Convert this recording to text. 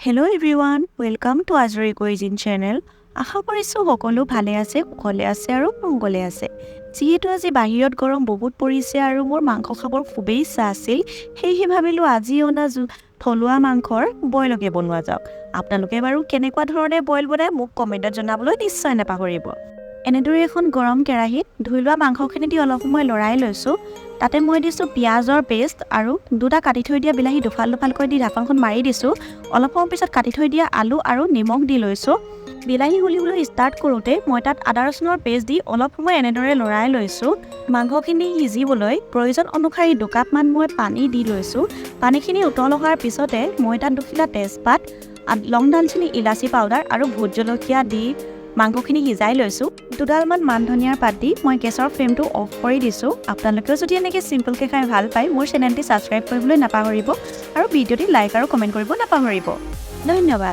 Hello everyone, welcome to Azuri Cuisine channel. আশা কৰিছো সকলো ভালে আছে, কুশলে আছে আৰু মংগলে আছে। যিহেতু আজি বাহিৰত গৰম বহুত পৰিছে আৰু মোৰ মাংস খাবৰ খুবেই ইচ্ছা আছিল, সেয়েহে ভাবিলো আজি অনা থলুৱা মাংসৰ বইলকে বনোৱা যাওক। আপোনালোকে বাৰু কেনেকুৱা ধৰণে বইল বনায় মোক কমেণ্টত জনাবলৈ নিশ্চয় নাপাহৰিব। এনেদৰে এখন গৰম কেৰাহীত ধুই লোৱা মাংসখিনি দি অলপ সময় লৰাই লৈছো। তাতে মই দিছো পিয়াজৰ পেষ্ট আৰু দুটা কাটি থৈ দিয়া বিলাহী দুফাল দি ঢাকনখন মাৰি দিছো। অলপ সময় পিছত কাটি থৈ দিয়া আলু আৰু নিমখ দি লৈছো। বিলাহী গুলিবলৈ ষ্টাৰ্ট কৰোঁতে মই তাত আদা ৰচুনৰ পেষ্ট দি অলপ সময় এনেদৰে লৰাই লৈছো। মাংসখিনি সিজিবলৈ প্ৰয়োজন অনুসৰি দুকাপমান মই পানী দি লৈছো। পানীখিনি উতল অহাৰ পিছতে মই তাত দুখিলা তেজপাত, লং দালচিনি, ইলাচি পাউডাৰ আৰু ভোট জলকীয়া দি মাংসখিনি সিজাই লৈছো। দুডালমান মান ধনিয়াৰ পাত দি মই গেছৰ ফ্লেমটো অফ কৰি দিছো। আপোনালোকেও যদি এনেকৈ চিম্পলকৈ খাই ভাল পায় মোৰ চেনেলটি ছাবস্ক্ৰাইব কৰিবলৈ নাপাহৰিব আৰু ভিডিঅ'টি লাইক আৰু কমেণ্ট কৰিব নাপাহৰিব। ধন্যবাদ।